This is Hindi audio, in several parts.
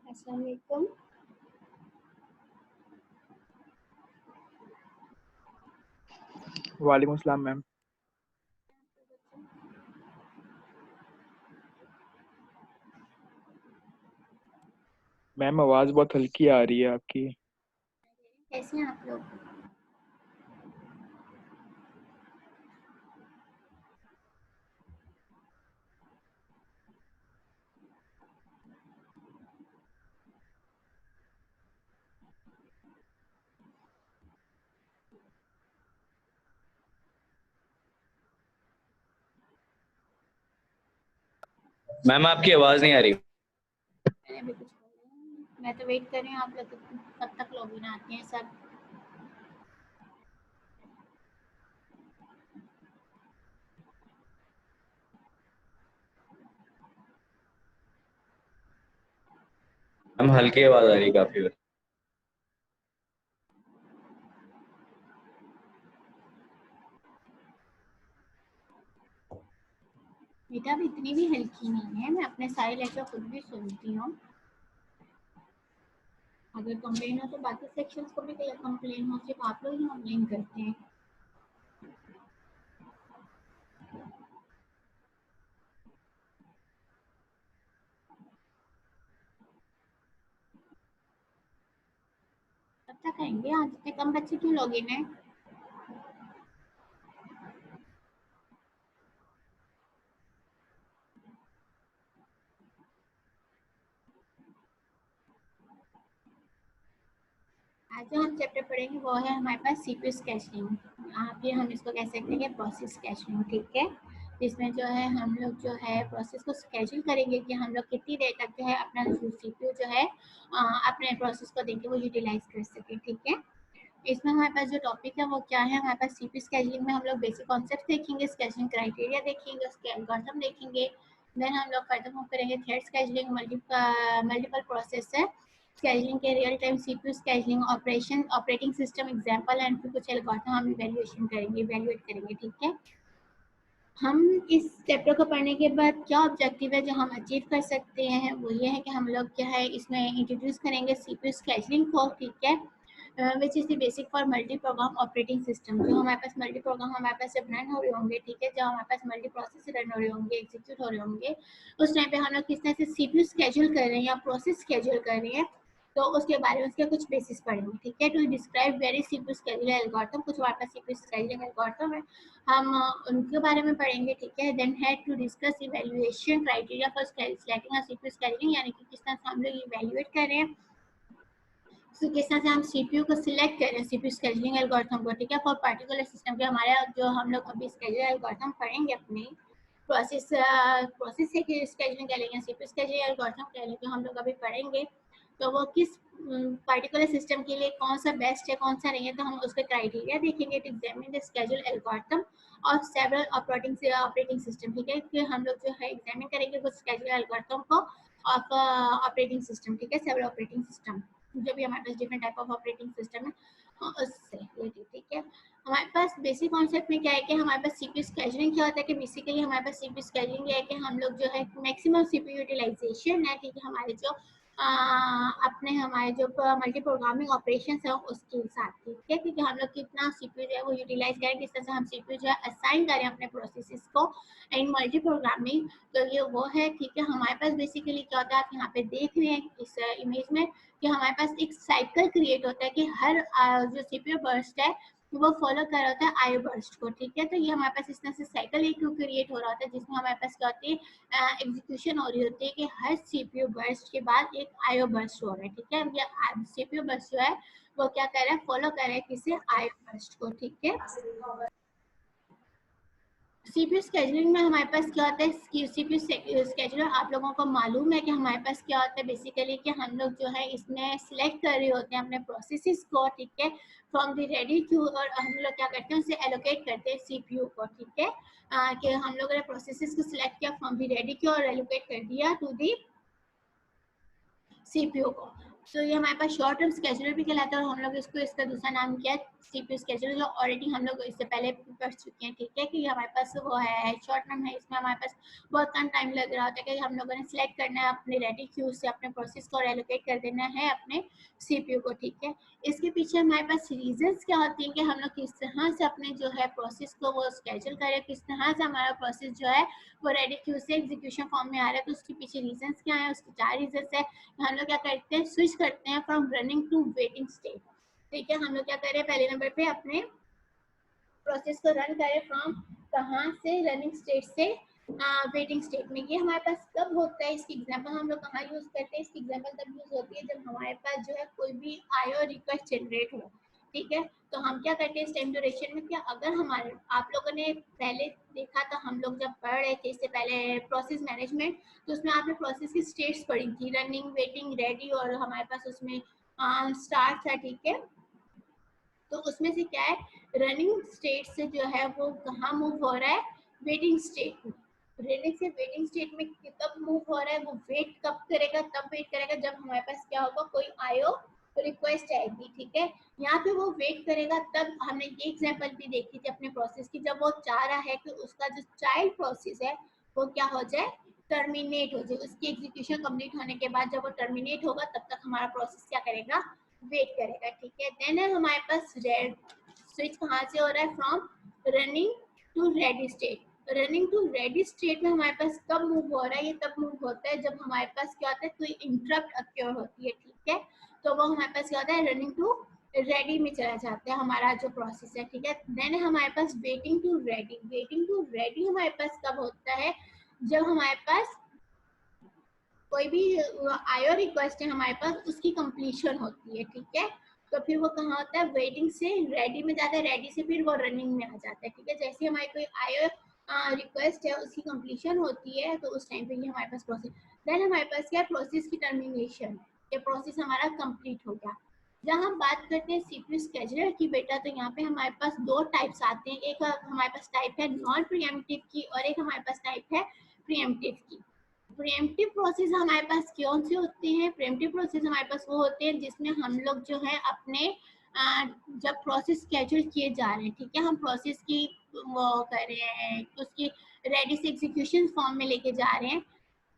अस्सलाम वालेकुम। वालेकुम सलाम मैम। मैम आवाज़ बहुत हल्की आ रही है आपकी। कैसे हैं आप लोग? मैम आपकी आवाज़ नहीं आ रही। मैंने भी कुछ बोला नहीं। मैं तो वेट कर रही हूँ आप लोग कब तक लॉगिन आते हैं सब। मैम हल्की आवाज़ आ रही है काफ़ी। बेटा अब इतनी भी हल्की नहीं है, मैं अपने सारे लेक्चर खुद भी सुनती हूँ। अगर कंप्लेन हो तो बाकी सेक्शंस को भी कंप्लेन हो, सिर्फ आप लोग ही कंप्लेन करते हैं। कब तक आएंगे? आज इतने कम बच्चे क्यों लॉगिन है? आज जो हम चैप्टर पढ़ेंगे वो है हमारे पास सीपीयू स्केचिंग। आप ये हम इसको कह सकते हैं प्रोसेस स्केचिंग, ठीक है। इसमें जो है हम लोग जो है प्रोसेस को स्केड्यूल करेंगे कि हम लोग कितनी देर तक जो है अपना सीपीयू जो है अपने प्रोसेस को देके वो यूटिलाइज कर सके, ठीक है। इसमें हमारे पास जो टॉपिक है वो क्या है, हमारे पास सीपीयू स्केड्यूलिंग में हम लोग बेसिक कॉन्सेप्ट देखेंगे, स्केचिंग क्राइटेरिया देखेंगे, उसके एल्गोरिथम देखेंगे। देन हम लोग फर्दर मूव करेंगे थ्रेड स्केड्यूलिंग, मल्टीपल प्रोसेस है स्केड्यूलिंग के, real time CPU scheduling, operating system example and फिर कुछ एल्गोरिथम हम इवैल्यूएशन करेंगे, इवैल्यूएट करेंगे, ठीक है। हम इस चैप्टर को पढ़ने के बाद क्या ऑब्जेक्टिव है जो हम अचीव कर सकते हैं वो ये है कि हम लोग क्या है इसमें इंट्रोड्यूस करेंगे सीपीयू स्केड्यूलिंग को, ठीक है, which is the basic for multi programme operating system. जो हमारे पास मल्टी प्रोग्राम हमारे पास जब रन हो रहे होंगे, ठीक है, जब हमारे पास मल्टी प्रोसेस रन हो रहे होंगे, एग्जीक्यूट हो रहे होंगे, उस टाइम पे हम लोग किस तरह से सीपीयू स्केड्यूल कर रहे हैं या प्रोसेस स्केड्यूल कर रहे हैं, तो उसके बारे में उसके कुछ बेसिस पढ़ेंगे, ठीक है। To describe very CPU scheduling algorithm, कुछ हमारे पास सीपीयू स्केड्यूलिंग एल्गोरिथम है, हम उनके बारे में पढ़ेंगे, ठीक है। देन है to discuss evaluation criteria for selecting CPU scheduling, यानी कि किस तरह से हम लोग इवैल्यूएट कर रहे हैं, तो किस तरह से हम सीपीयू को सिलेक्ट कर रहे हैं सीपीयू स्केड्यूलिंग एल्गोरिथम को, ठीक है, फॉर पर्टिकुलर सिस्टम के। हमारा जो हम लोग अभी स्केड्यूलिंग एल्गोरिथम पढ़ेंगे अपने प्रोसेस से कि स्केड्यूलिंग कह लेंगे, सीपीयू स्केड्यूलिंग एल्गोरिथम कह लेंगे, हम लोग अभी पढ़ेंगे, तो वो किस पर्टिकुलर सिस्टम के लिए कौन सा बेस्ट है कौन सा नहीं है, तो हम उसके क्राइटेरिया देखेंगे to examine the schedule algorithm और सेवरल ऑपरेटिंग सिस्टम, ठीक है, कि हम लोग जो है एग्जामिन करेंगे कुछ स्केड्यूल एल्गोरिथम को ऑफ ऑपरेटिंग सिस्टम, ठीक है, सेवरल ऑपरेटिंग सिस्टम, जो भी हमारे पास different type of operating system है उससे रिलेटेड, ठीक है। हमारे पास बेसिक कॉन्सेप्ट में क्या है कि हमारे पास सीपीयू स्केड्यूलिंग क्या होता है कि बेसिकली हमारे पास सीपीयू स्केड्यूलिंग है कि हम लोग जो है मैक्सिमम सीपीयू यूटिलाइजेशन है, ठीक है, हमारे जो अपने हमारे जो मल्टी प्रोग्रामिंग ऑपरेशन है उसके साथ, ठीक है, क्योंकि हम लोग कितना सीपीयू जो है वो यूटिलाइज करें, किस तरह से हम सीपीयू जो है असाइन करें अपने प्रोसेसेस को इन मल्टी प्रोग्रामिंग, तो ये वो है, ठीक है। हमारे पास बेसिकली क्या होता है, आप यहाँ पे देख रहे हैं इस इमेज में कि हमारे पास एक साइकिल क्रिएट होता है कि हर जो सीपीयू बर्स्ट है वो फॉलो कर रहा होता है आईओ बर्स्ट को, ठीक है। तो ये हमारे पास इस तरह से साइकिल एक क्रिएट हो रहा होता है जिसमें हमारे पास क्या होती है एग्जीक्यूशन हो रही होती है कि हर सीपीयू बर्स्ट के बाद एक आईओ बर्स्ट हो रहा है, ठीक है। ये सीपीयू बर्स्ट जो है वो क्या कर रहा है, फॉलो कर रहा है किसे, आईओ बर्स्ट को, ठीक है। सीपीयू स्केजुलिंग में हमारे पास क्या होता है, सीपीयू स्केजुलर आप लोगों को मालूम है कि हमारे पास क्या होता है बेसिकली, कि हम लोग जो है इसमें सिलेक्ट कर रहे होते हैं अपने प्रोसेसेस को, ठीक है, फ्रॉम द रेडी क्यू, और हम लोग क्या करते हैं उसे एलोकेट करते हैं सीपीयू को, ठीक है, कि हम लोगों ने प्रोसेसेस को सिलेक्ट किया फ्रॉम द रेडी क्यू और एलोकेट कर दिया टू दी सीपीयू को। तो ये हमारे पास शॉर्ट टर्म स्केजुलर भी कहलाता है, और हम लोग इसको इसका दूसरा नाम क्या है, सीपीयू स्केजुलर, जो ऑलरेडी हम लोग इससे पहले पढ़ चुके हैं, ठीक है, कि हमारे पास वो है शॉर्ट टर्म है, इसमें हमारे पास बहुत कम टाइम लग रहा होता है कि हम लोगों ने सिलेक्ट करना है अपने रेडी क्यू से अपने प्रोसेस को एलोकेट कर देना है अपने सीपीयू को, ठीक है। इसके पीछे हमारे पास रीजंस क्या होती हैं कि हम लोग किस तरह से अपने जो है प्रोसेस को वो स्केड्यूल करें, किस तरह से हमारा प्रोसेस जो है वो रेडी क्यू से एग्जीक्यूशन फॉर्म में आ रहा है, तो उसके पीछे रीजंस क्या है, उसके 4 रीजंस है। हम लोग क्या करते हैं, स्विच करते हैं from running to waiting state, ठीक है। हम लोग क्या करें, पहले नंबर पे अपने प्रोसेस को रन करें फ्रॉम कहाँ से, रनिंग स्टेट से वेटिंग स्टेट में। ये हमारे पास कब होता है, इसकी एग्जांपल हम लोग कहाँ यूज करते हैं, इसकी एग्जांपल तब यूज होती है जब हमारे पास जो है कोई भी आईओ रिक्वेस्ट जनरेट हो, ठीक है। तो हम क्या करते हैं इस टाइम ड्यूरेशन में, क्या अगर हमारे आप लोगों ने पहले देखा था, हम लोग जब पढ़ रहे थे इससे पहले प्रोसेस मैनेजमेंट, तो उसमें आपने प्रोसेस की स्टेट्स पढ़ी थी, रनिंग, वेटिंग, रेडी, और हमारे पास उसमें स्टार्ट था, ठीक है। तो उसमें से क्या है, रनिंग स्टेट से जो है वो कहाँ मूव हो रहा है, वेटिंग स्टेट में। रनिंग से वेटिंग स्टेट में कब मूव हो रहा है, वो वेट कब करेगा, तब वेट करेगा जब हमारे पास क्या होगा, कोई आईओ रिक्वेस्ट आएगी, ठीक है। यहाँ पे वो वेट करेगा, तब हमने ये एग्जांपल भी देखी थी अपने प्रोसेस की, जब वो चाह रहा है कि उसका जो चाइल्ड प्रोसेस है वो क्या हो जाए, टर्मिनेट हो जाए, उसकी एग्जीक्यूशन कंप्लीट होने के बाद जब वो टर्मिनेट होगा तब तक हमारा प्रोसेस क्या करेगा, वेट करेगा, ठीक है। देन है हमारे पास रेड स्विच कहाँ से हो रहा है, from running to ready state. Running to ready state में हमारे पास कब मूव हो रहा है, ये तब मूव होता है जब हमारे पास क्या होता है, कोई इंटरप्ट अक्योर होती है, ठीक है। तो वो हमारे पास क्या होता है, रनिंग टू रेडी में चला जाता है हमारा जो प्रोसेस है, ठीक है। देन हमारे पास waiting to ready. Waiting to ready हमारे पास कब होता है, जब हमारे पास कोई भी आईओ रिक्वेस्ट है हमारे पास, उसकी कंप्लीशन होती है, ठीक है। तो फिर वो कहाँ होता है, वेटिंग से रेडी में जाता है, रेडी से फिर वो रनिंग में आ जाता है, ठीक है। जैसे हमारी कोई आईओ रिक्वेस्ट है उसकी कंप्लीशन होती है, तो उस टाइम पे ये हमारे पास प्रोसेस। देन हमारे पास क्या है, प्रोसेस की टर्मिनेशन, ये प्रोसेस हमारा कंप्लीट हो गया। जब हम बात करते हैं सीपीयू स्केड्यूलर की बेटा, तो यहाँ पे हमारे पास दो टाइप्स आते हैं, एक हमारे पास टाइप है नॉन प्रीएम्प्टिव की, और एक हमारे पास टाइप है प्रीएम्प्टिव की। प्रीएम्प्टिव प्रोसेस हमारे पास कौन से होते हैं, प्रीएम्प्टिव प्रोसेस हमारे पास वो होते हैं जिसमें हम लोग जो है अपने जब प्रोसेस स्केड्यूल किए जा रहे हैं, ठीक है, हम प्रोसेस की वो कर रहे हैं, उसकी रेडी से एग्जीक्यूशन फॉर्म में लेके जा रहे हैं।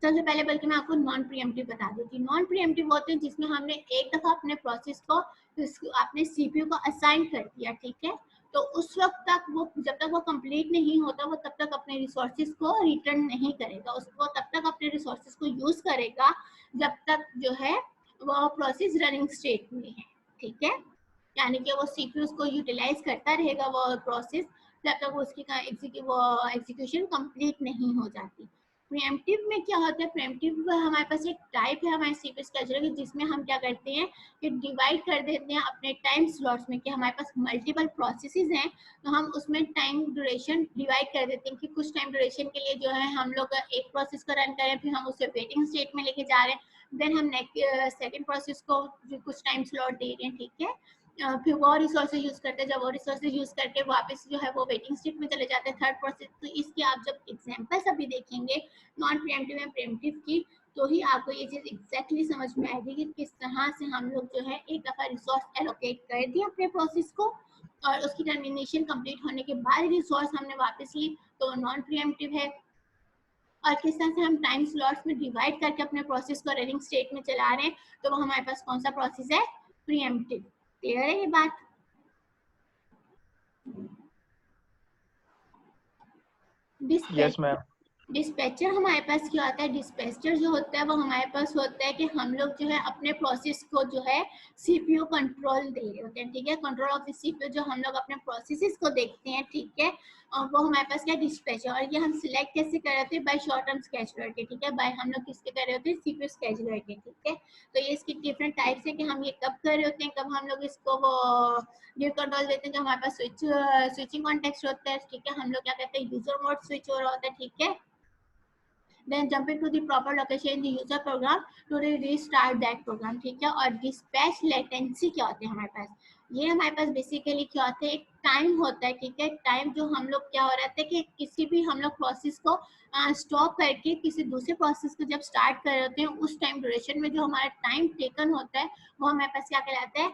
सबसे पहले बल्कि मैं आपको नॉन प्रीएम्प्टिव बता दूंगी। नॉन प्रीएम्प्टिव होते हैं जिसमें हमने एक दफा अपने प्रोसेस को अपने सीपीयू को असाइन कर दिया, ठीक है। तो उस वक्त तक वो, जब तक वो कंप्लीट नहीं होता, वो तब तक अपने रिसोर्सेज को रिटर्न नहीं करेगा, उसको तब तक अपने रिसोर्सेज को यूज करेगा जब तक जो है वो प्रोसेस रनिंग स्टेट में है, ठीक है। यानी कि वो सीपीयू को यूटिलाइज करता रहेगा वो प्रोसेस जब तक उसकी एग्जीक्यूशन कंप्लीट नहीं हो जाती। प्रीएम्प्टिव में क्या होता है, प्रीएम्प्टिव हमारे पास एक टाइप है हमारे सीपीयू स्केड्यूलर की, जिसमें हम क्या करते हैं कि डिवाइड कर देते हैं अपने टाइम स्लॉट्स में, कि हमारे पास मल्टीपल प्रोसेसेस हैं, तो हम उसमें टाइम ड्यूरेशन डिवाइड कर देते हैं कि कुछ टाइम ड्यूरेशन के लिए जो है हम लोग एक प्रोसेस को रन करें, फिर हम उसे वेटिंग स्टेट में लेके जा रहे हैं, देन हम सेकेंड प्रोसेस को कुछ टाइम स्लॉट दे रहे हैं, ठीक है। फिर वो रिसोर्सेज यूज करते हैं, जब वो रिसोर्सेज यूज करके वापस जो है वो वेटिंग स्टेट में चले जाते हैं थर्ड प्रोसेस। तो इसकी आप जब एग्जांपल्स अभी देखेंगे नॉन प्रीएम्प्टिव एंड प्रीएम्प्टिव की, तो ही आपको ये चीज एग्जैक्टली समझ में आएगी कि किस तरह से हम लोग जो है एक दफा रिसोर्स एलोकेट कर दिया अपने प्रोसेस को, और उसकी टर्मिनेशन कंप्लीट होने के बाद रिसोर्स हमने वापस ली, तो नॉन प्रीएम्प्टिव है। और किस तरह से हम टाइम स्लॉट्स में डिवाइड करके अपने प्रोसेस को रनिंग स्टेट में चला रहे हैं, तो वो हमारे पास कौन सा प्रोसेस है, प्रीएम्प्टिव। क्लियर है ये बात। Yes ma'am. डिस्पैचर हमारे पास क्या होता है, डिस्पैचर जो होता है वो हमारे पास होता है कि हम लोग जो है अपने प्रोसेस को जो है सीपीयू कंट्रोल दे रहे होते हैं, ठीक है। कंट्रोल ऑफ द सीपीयू जो हम लोग अपने प्रोसेसेस को देखते हैं, ठीक है। वो हमारे पास क्या डिस्पैच है, और ये हम सिलेक्ट कैसे कर रहे थे, बाय शॉर्ट टर्म स्केड्यूलर के, ठीक है, बाय हम लोग किसके कर रहे होते हैं, सीपीयू स्केड्यूलर के, ठीक है। तो ये इसकी डिफरेंट टाइप्स है कि हम ये कब कर रहे होते हैं, कब हम लोग इसको वो ड्यू कंट्रोल देते हैं, जब हमारे पास स्विचिंग कॉन्टेक्स्ट होता है, ठीक है, हम लोग क्या कहते हैं, यूजर मोड स्विच हो रहा होता है, ठीक है। Then jumping to the proper location in the user program to restart that program, ठीक है। और dispatch latency क्या होते हैं हमारे पास, ये हमारे पास बेसिकली क्या होता है, एक टाइम होता है, ठीक है। टाइम जो हम लोग क्या हो रहा है कि किसी भी हम लोग प्रोसेस को स्टॉप करके किसी दूसरे प्रोसेस को जब स्टार्ट कर रहे होते हैं, उस टाइम ड्यूरेशन में जो हमारा टाइम टेकन होता है वो हमारे पास क्या कहलाता है,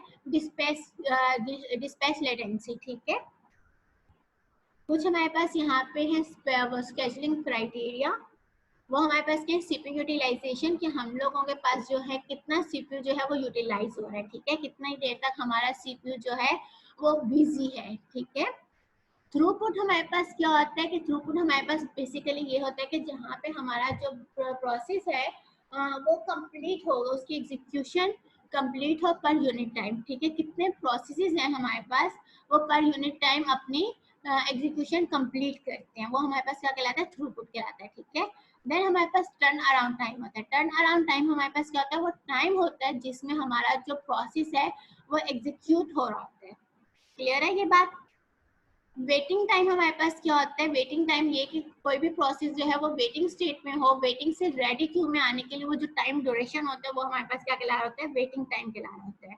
डिस्पैच लेटेंसी, ठीक है। कुछ हमारे पास यहाँ पे है स्केजुलिंग क्राइटेरिया, वो हमारे पास क्या है, सीपीयू यूटिलाइजेशन, कि हम लोगों के पास जो है कितना सीपीयू जो है वो यूटिलाइज हो रहा है, ठीक है, कितना ही देर तक हमारा सीपीयू जो है वो बिजी है, ठीक है। थ्रूपुट हमारे पास क्या होता है कि थ्रूपुट हमारे पास बेसिकली ये होता है कि जहाँ पे हमारा जो प्रोसेस है वो कंप्लीट हो, उसकी एग्जीक्यूशन कंप्लीट हो पर यूनिट टाइम, ठीक है। कितने प्रोसेसेस हैं हमारे पास, वो पर यूनिट टाइम अपनी एग्जीक्यूशन कंप्लीट करते हैं, वो हमारे पास क्या कहलाता है, थ्रूपुट कहलाता है, ठीक है। देन हमारे पास टर्न अराउंड टाइम होता है। टर्न अराउंड टाइम हमारे पास क्या होता है, वो टाइम होता है जिसमें हमारा जो प्रोसेस है वो एग्जीक्यूट हो रहा होता है, क्लियर है ये बात। वेटिंग टाइम हमारे पास क्या होता है, वेटिंग टाइम ये कि कोई भी प्रोसेस जो है वो वेटिंग स्टेट में हो, वेटिंग से रेडी क्यू में आने के लिए वो जो टाइम ड्यूरेशन होता है वो हमारे पास क्या कहला रहा होता है, वेटिंग टाइम कहला रहा होता है,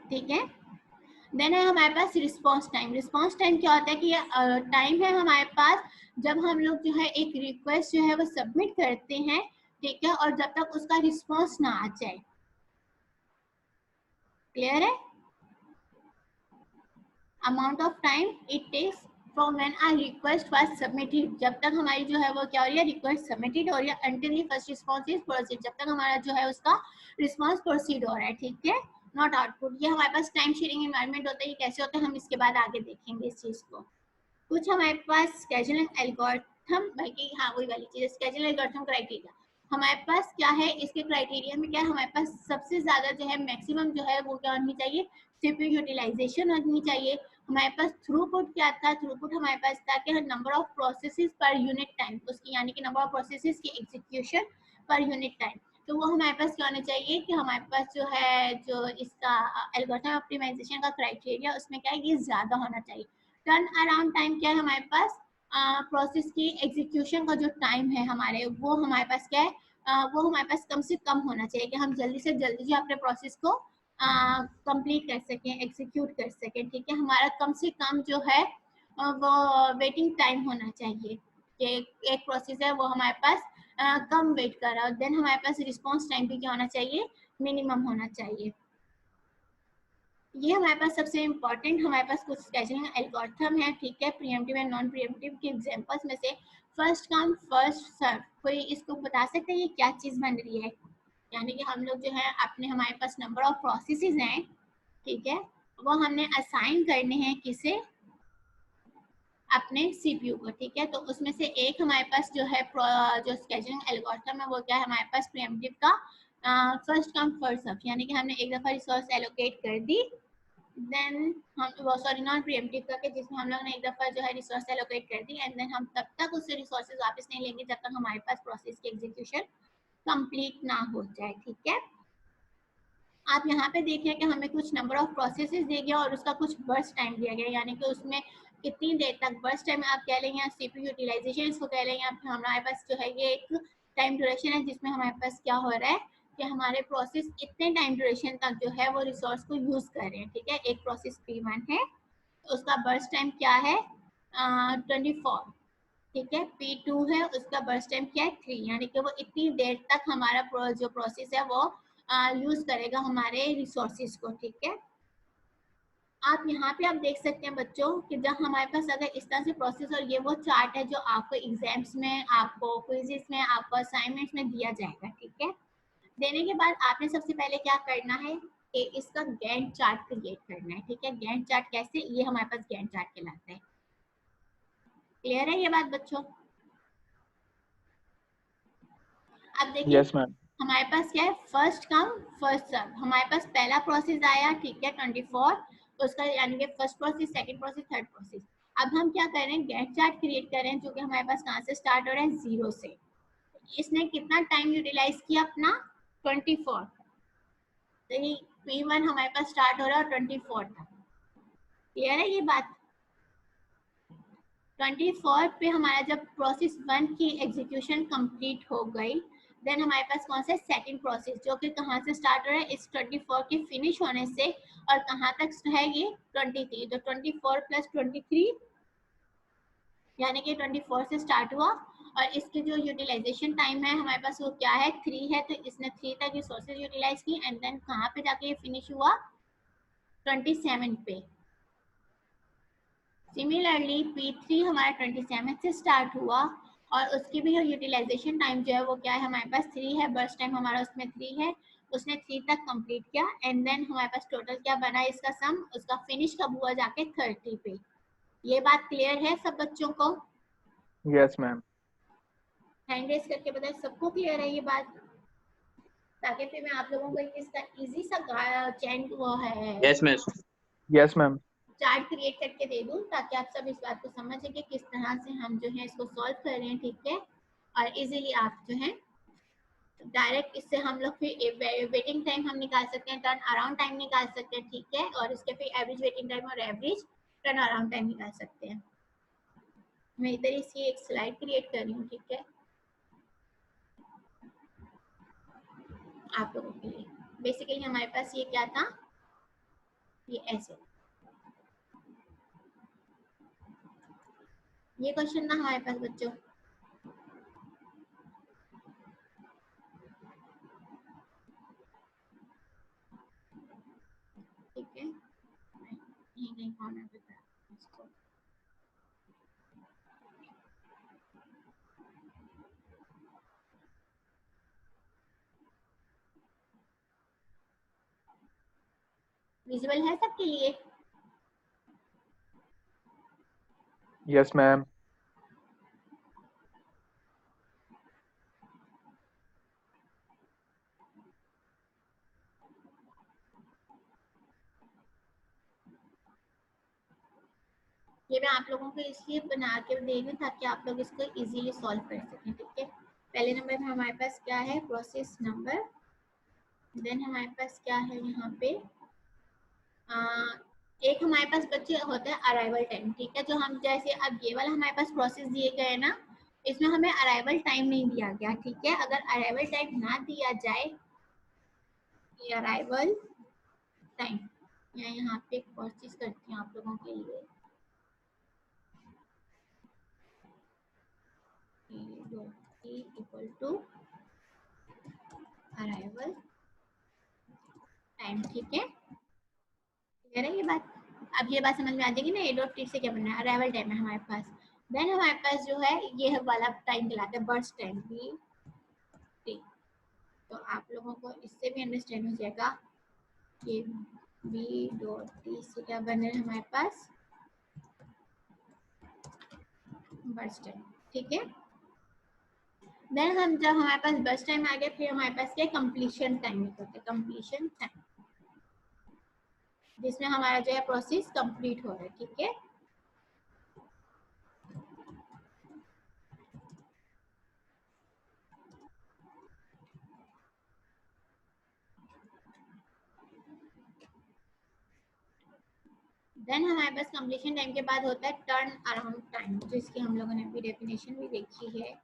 ठीक है। देन है हमारे पास रिस्पांस टाइम। रिस्पांस टाइम क्या होता है कि टाइम है हमारे पास जब हम लोग जो है एक रिक्वेस्ट जो है वो सबमिट करते हैं, ठीक है, और जब तक उसका रिस्पांस ना आ जाए, क्लियर है। Amount of time it takes from when our request was submitted, जब तक हमारी जो है वो क्या हो रही है, रिक्वेस्ट सबमिटेड हो रही है, until the first response is proceed, जब तक हमारा जो है उसका रिस्पांस प्रोसीड हो रहा है, ठीक है, नॉट आउटपुट। ये हमारे पास टाइम शेयरिंग एनवायरनमेंट होता है, ये कैसे होता है हम इसके बाद आगे देखेंगे इस चीज को। कुछ हमारे पास स्केजुलिंग एल्गोरिथम, बाकी हाँ वही वाली चीज, स्केजुलिंग एल्गोरिथम क्राइटेरिया हमारे पास क्या है, इसके क्राइटेरिया में क्या है, हमारे पास सबसे ज्यादा जो है मैक्सिमम जो है वो क्या होनी चाहिए, सीपीयू यूटिलाइजेशन होनी चाहिए। हमारे पास थ्रूपुट क्या था, थ्रूपुट हमारे पास था कि number of processes per unit time, उसकी यानी कि नंबर ऑफ प्रोसेसेस की एग्जीक्यूशन पर यूनिट टाइम, तो वो हमारे पास क्या होना चाहिए कि हमारे पास जो है जो इसका एल्गोरिथम ऑप्टिमाइजेशन का क्राइटेरिया उसमें क्या है, ये ज्यादा होना चाहिए। टर्न अराउंड टाइम क्या है हमारे पास, प्रोसेस की एग्जीक्यूशन का जो टाइम है हमारे, वो हमारे पास क्या है, वो हमारे पास कम से कम होना चाहिए कि हम जल्दी से जल्दी जो अपने प्रोसेस को कंप्लीट कर सकें, एग्जीक्यूट कर सकें, ठीक है। हमारा कम से कम जो है वो वेटिंग टाइम होना चाहिए कि एक प्रोसेस है वो हमारे पास कम वेट कर रहा है। देन हमारे पास रिस्पांस टाइम भी क्या होना चाहिए, मिनिमम होना चाहिए। ये हमारे पास सबसे इम्पोर्टेंट हमारे पास कुछ स्केजुलिंग एल्गोरिथम है, ठीक है, प्रीएम्प्टिव एंड नॉन प्रीएम्प्टिव के एग्जांपल्स में से फर्स्ट कम फर्स्ट सर्व, कोई इसको बता सकते हैं ये क्या चीज बन रही है, यानी कि हम लोग जो है अपने हमारे पास नंबर ऑफ प्रोसेसेस हैं, ठीक है, वो हमने असाइन करने हैं किसे, अपने सीपीयू को, ठीक है। तो उसमें से एक हमारे पास जो है जो स्केजुलिंग एल्गोरिथम है वो क्या है हमारे पास, प्रीएम्प्टिव का फर्स्ट कम फर्स्ट सर्व, यानी कि हमने एक दफा रिसोर्स एलोकेट कर दी, देन हम वो सॉरी नॉन प्रीएम्प्टिव करके जिसमें हम लोग ने एक दफा जो है रिसोर्स एलोकेट कर दी, एंड देन हम तब तक उससे रिसोर्सेज वापस नहीं लेंगे जब तक हमारे पास प्रोसेस की एग्जीक्यूशन कंप्लीट ना हो जाए, ठीक है। आप यहाँ पे देखें कि हमें कुछ नंबर ऑफ प्रोसेसेस दिए गया और उसका कुछ बर्स्ट टाइम दिया गया, यानी कि उसमें कितनी देर तक बर्स्ट टाइम आप कह लें या सीपीयू यूटिलाइजेशन इसको कह लें, या फिर हमारे पास जो है ये एक टाइम ड्यूरेशन है जिसमें हमारे पास क्या हो रहा है कि हमारे प्रोसेस इतने टाइम ड्यूरेशन तक जो है वो रिसोर्स को यूज कर रहे हैं, ठीक है। एक प्रोसेस P1 है, उसका बर्स्ट टाइम क्या है 24, ठीक है। P2 है, उसका बर्स्ट टाइम क्या है 3, यानी कि वो इतनी देर तक हमारा जो प्रोसेस है वो यूज करेगा हमारे रिसोर्सेज को, ठीक है। आप यहाँ पे आप देख सकते हैं बच्चों कि जब हमारे पास अगर इस तरह से प्रोसेस, और ये वो चार्ट है जो आपको एग्जाम्स में, आपको क्विज़ेस में, आपको असाइनमेंट्स में दिया जाएगा, ठीक है। देने के बाद आपने सबसे पहले क्या करना है कि इसका गैंट चार्ट क्रिएट करना है, ठीक है। गैंट चार्ट कैसे, ये हमारे पास गैंट चार्ट कहलाता है, क्लियर है ये बात बच्चों। अब देखिए यस मैम। हमारे पास क्या है, फर्स्ट कम फर्स्ट सर्व, हमारे पास पहला प्रोसेस आया, ठीक है 24, उसका यानी कि first process, second process, third process. अब हम क्या कर रहे हैं, गैंट चार्ट क्रिएट कर रहे हैं जो कि हमारे पास कहाँ से स्टार्ट हो रहा है, 0 से। इसने कितना टाइम यूटिलाइज किया अपना, 24। तो ये P1 हमारे पास स्टार्ट हो रहा है 24 था। क्लियर है ये बात? 24 पे हमारा जब प्रोसेस 1 की एग्जीक्यूशन कंप्लीट हो गई, देन हमारे पास कौन सा सेकंड प्रोसेस जो कि कहाँ से स्टार्ट हो रहा है, इस 24 के फिनिश होने से, और कहाँ तक है ये 23। तो 24 प्लस 23 यानी कि 24 से स्टार्ट हुआ, और इसके जो यूटिलाइजेशन टाइम है हमारे पास वो क्या है, 3 है। तो इसने 3 तक रिसोर्सेज यूटिलाइज की, एंड देन कहाँ पे जाके ये फिनिश हुआ, 27 पे। सिमिलरली P3 हमारा 27 से स्टार्ट हुआ, और उसकी भी यूटिलाइजेशन टाइम जो है वो क्या है, हमारे पास 3 है। बर्स्ट टाइम हमारा उसमें 3 है, उसने 3 तक कंप्लीट किया, एंड देन हमारे पास टोटल क्या बना इसका सम, उसका फिनिश कब हुआ, जाके 30 पे। ये बात क्लियर है सब बच्चों को? Yes ma'am. हैंड रेस करके बताए सबको क्लियर है ये बात, ताकि फिर मैं आप लोगों को इसका इजी सा चैन वो है yes miss. Yes ma'am. Chart create करके दे दूं, ताकि आप सब इस बात को समझें कि किस तरह से हम जो है इसको सॉल्व कर रहे हैं, ठीक है। और इजीली आप जो है डायरेक्ट इससे हम लोग फिर वेटिंग टाइम हम निकाल सकते हैं, टर्न अराउंड टाइम निकाल सकते हैं, ठीक है। और इसके फिर एवरेज वेटिंग टाइम और एवरेज टर्न अराउंड टाइम निकाल सकते हैं। मैं इधर इसकी एक स्लाइड क्रिएट कर रही हूँ, ठीक है, आप लोगों के लिए। बेसिकली हमारे पास ये क्या था, ये ऐसे ये क्वेश्चन था हमारे पास बच्चों। ठीक है, यही नहीं कॉर्नर पे था इसको। विजुअल है सबके लिए? Yes ma'am. ये मैं आप लोगों को इसलिए बना के दे रही हूँ ताकि आप लोग इसको इजीली सॉल्व कर सकें, ठीक है। पहले नंबर में हमारे पास क्या है, प्रोसेस नंबर। देन हमारे पास क्या है यहाँ पे, एक हमारे पास बच्चे होता है अराइवल टाइम, ठीक है। जो हम जैसे अब ये वाला हमारे पास प्रोसेस दिए गए ना, इसमें हमें अराइवल टाइम नहीं दिया गया, ठीक है। अगर अराइवल टाइम ना दिया जाए, ये अराइवल टाइम, मैं यहाँ पे एक और चीज करती हूँ आप लोगों के लिए, इक्वल टू अराइवल टाइम, ठीक है। क्लियर है ये बात? अब ये बात समझ में आ जाएगी ना, ए डॉट टी से क्या बनना है, अराइवल टाइम है हमारे पास। देन हमारे पास जो है ये वाला टाइम कहलाता है बर्स्ट टाइम, बी टी। तो आप लोगों को इससे भी अंडरस्टैंड हो जाएगा कि बी डॉट टी से क्या बन रहा है हमारे पास, बर्स्ट टाइम, ठीक है। देन हम जब हमारे पास बर्स्ट टाइम आ गया, फिर हमारे पास क्या कंप्लीशन टाइम होता है, कंप्लीशन टाइम, जिसमें हमारा जो है प्रोसेस कंप्लीट हो रहा है, ठीक है। देन हमारे पास कंप्लीशन टाइम के बाद होता है टर्न अराउंड टाइम, जिसकी हम लोगों ने भी डेफिनेशन भी देखी है,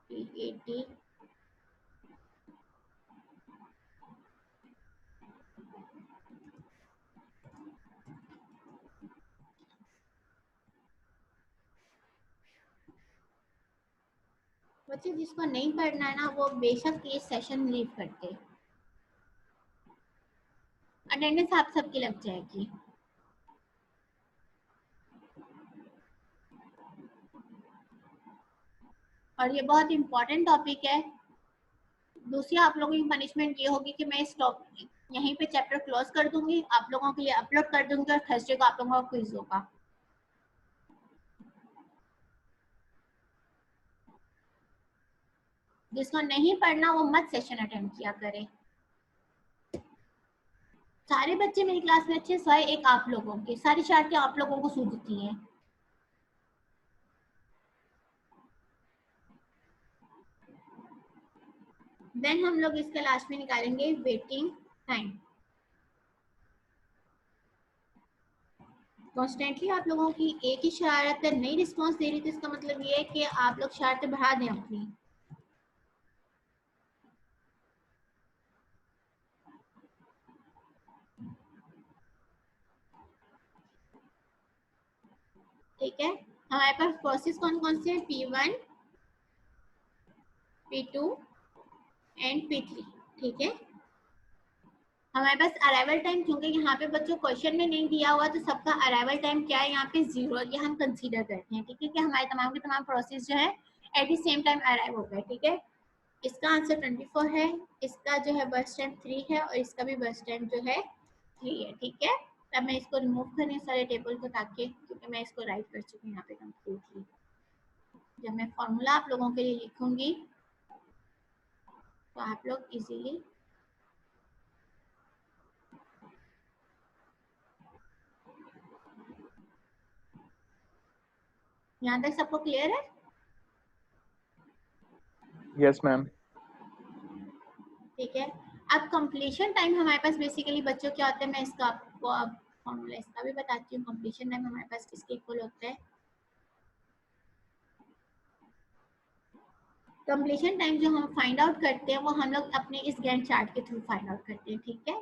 TAT। बच्चे जिसको नहीं पढ़ना है ना, वो बेशक ये सेशन लीव करते, अटेंडेंस आप सबकी लग जाएगी। और ये बहुत इंपॉर्टेंट टॉपिक है। दूसरी आप लोगों की पनिशमेंट ये होगी कि मैं इस टॉपिक यहीं पे चैप्टर क्लोज कर दूंगी, आप लोगों के लिए अपलोड कर दूंगी, और थर्सडे को आप लोगों का क्विज होगा। जिसको नहीं पढ़ना वो मत सेशन अटेंड किया करे। सारे बच्चे मेरी क्लास में अच्छे, सिवाय एक आप लोगों के, सारी शरारतें आप लोगों को सूझती हैं। देन हम लोग इसके लास्ट में निकालेंगे वेटिंग टाइम। कॉन्स्टेंटली आप लोगों की एक ही शरारत नई रिस्पॉन्स दे रही थी, इसका मतलब ये है कि आप लोग शरारतें बढ़ा दें अपनी। ठीक है, हमारे पास प्रोसेस कौन कौन से हैं? P1, P2 and P3। ठीक है, हमारे पास अराइवल टाइम, क्योंकि यहाँ पे बच्चों क्वेश्चन में नहीं दिया हुआ, तो सबका अराइवल टाइम क्या है यहाँ पे 0, ये हम कंसीडर करते हैं। ठीक है, कि हमारे तमाम के तमाम प्रोसेस जो है at the same time arrive हो गए। ठीक है, इसका आंसर 24 है, इसका जो है बर्स्ट टाइम 3 है, और इसका भी बर्स्ट टाइम जो है 3 है। ठीक है, अब मैं इसको रिमूव करने सारे टेबल को, ताकि क्योंकि मैं इसको राइट कर चुकी हूँ यहाँ पे कम्प्लीटली। जब मैं फॉर्मूला आप लोगों के लिए लिखूंगी तो आप लोग इजीली यहाँ तक सबको क्लियर है? Yes ma'am. ठीक है, अब कंप्लीशन टाइम हमारे पास बेसिकली बच्चों क्या होता है, मैं इसका आपको अब फॉर्मूला इसका भी बताती हूँ। कंप्लीशन टाइम हमारे पास किसके इक्वल होता है? कंप्लीशन टाइम जो हम फाइंड आउट करते हैं वो हम लोग अपने इस गैंट चार्ट के थ्रू फाइंड आउट करते हैं। ठीक है,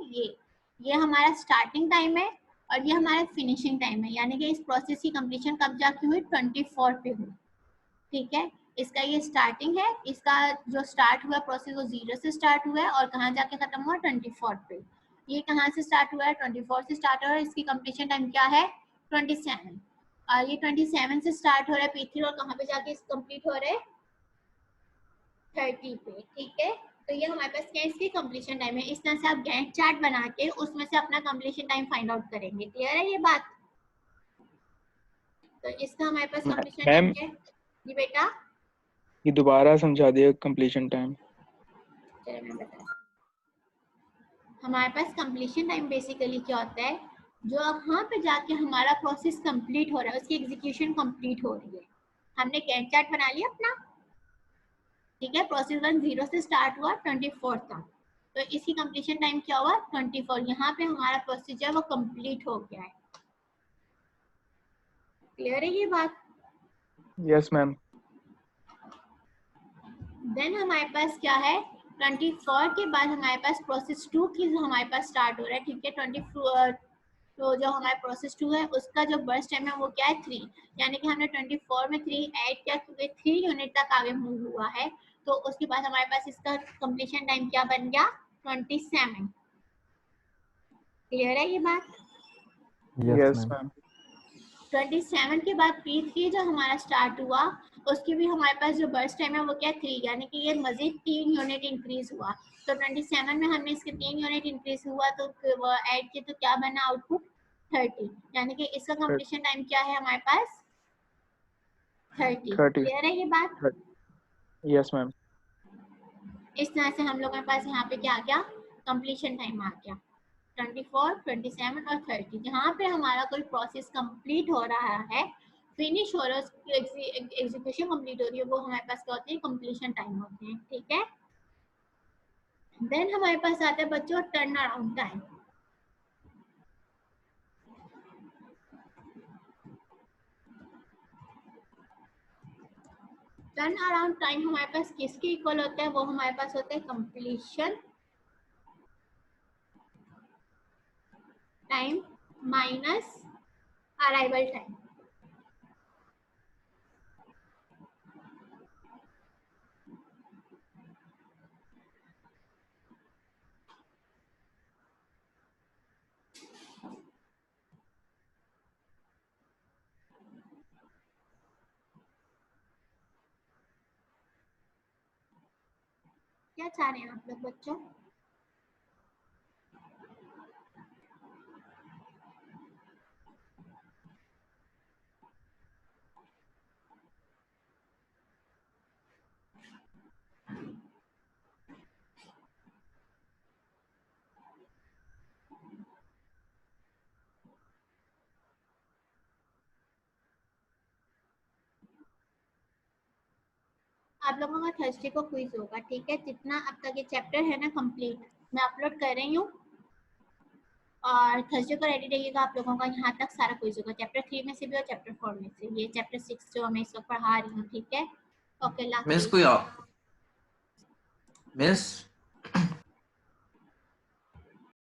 ये हमारा स्टार्टिंग टाइम है और ये हमारा फिनिशिंग टाइम है, यानी कि इस प्रोसेस की कंप्लीशन कब जाके हुई? 24 पे हुई। ठीक है, इसका ये स्टार्टिंग है, इसका जो स्टार्ट हुआ प्रोसेस वो 0 से स्टार्ट हुआ है और कहाँ जाके खत्म हुआ? 24 पे। ये कहाँ से स्टार्ट हुआ है? 24 से स्टार्ट हुआ है, इसकी कंप्लीशन टाइम क्या है? 27। और ये 27 से स्टार्ट हो रहा है P3 और कहाँ पे जाके कंप्लीट हो रहा है? 30 पे। ठीक है, तो ये हमारे पास क्या है? इसकी कंप्लीशन टाइम है। इस तरह से आप गैंट चार्ट बना के उसमें से अपना कंप्लीशन टाइम फाइंड आउट करेंगे। क्लियर है ये बात? तो इसका हमारे पास कंप्लीशन टाइम मैम क्या है जी बेटा? ये दोबारा समझा दिए कंप्लीशन टाइम। चलिए मैं बता, हमारे पास कंप्लीशन टाइम बेसिकली क्या होता है? जो वहाँ पे जाके हमारा प्रोसेस कंप्लीट हो रहा है, उसकी एग्जीक्यूशन कंप्लीट हो रही है। हमने गैंट चार्ट बना लिया अपना। ठीक है, प्रोसेस 1 0 से स्टार्ट हुआ 24 तक, तो इसकी कंप्लीशन टाइम क्या हुआ? 24। यहाँ पे हमारा प्रोसेस जो है वो कंप्लीट हो गया है। क्लियर है ये बात? Yes ma'am. देन हमारे पास क्या है? 24 के बाद हमारे पास प्रोसेस 2 की हमारे पास स्टार्ट हो रहा है। ठीक है, 24, तो जो हमारा प्रोसेस 2 है उसका जो बर्स्ट टाइम है वो क्या है? 3, यानी कि हमने 24 में 3 ऐड किया, क्योंकि 3 यूनिट तक आगे मूव हुआ है, तो उसके बाद हमारे पास इसका कंप्लीशन टाइम क्या बन गया? 27। क्लियर है ये बात? Yes ma'am. 27 के बाद P3 जो हमारा स्टार्ट हुआ, उसकी भी हमारे पास जो बर्स्ट टाइम है वो क्या? 3, यानी कि ये मजीद 3 यूनिट इंक्रीज हुआ। तो 27 में हमने इसके 3 यूनिट इंक्रीज हुआ, तो वो ऐड किए तो क्या बना आउटपुट? 30, यानी कि इसका कंप्लीशन टाइम क्या है हमारे पास? 30। 30। क्लियर है ये बात? Yes ma'am. इस तरह से हम लोगों के पास यहाँ पे क्या आ गया? कंप्लीशन टाइम आ गया 24, 27 और 30। जहाँ पे हमारा कोई प्रोसेस कंप्लीट हो रहा है, फिनिश हो रहा है, एग्जीक्यूशन कंप्लीट हो रही है, वो हमारे पास क्या होते हैं? कंप्लीशन टाइम होते हैं। ठीक है, देन हमारे पास आता है बच्चों turn around time. Turn around time हमारे पास किसके इक्वल होता है? वो हमारे पास होता है completion time minus arrival time. क्या चाह रहे हैं आप लोग बच्चों? आप लोगों का थर्सडे को क्विज होगा, ठीक है। जितना अब तक ये चैप्टर है ना कंप्लीट, मैं अपलोड कर रही हूँ और थर्सडे को रेडी रहिएगा। आप लोगों का यहाँ तक सारा क्विज होगा, चैप्टर 3 में से भी और चैप्टर 4 में से। ये चैप्टर 6 जो मैं इस वक्त पढ़ा रही हूँ, ठीक है। ओके, मिस लास्ट कोई मिस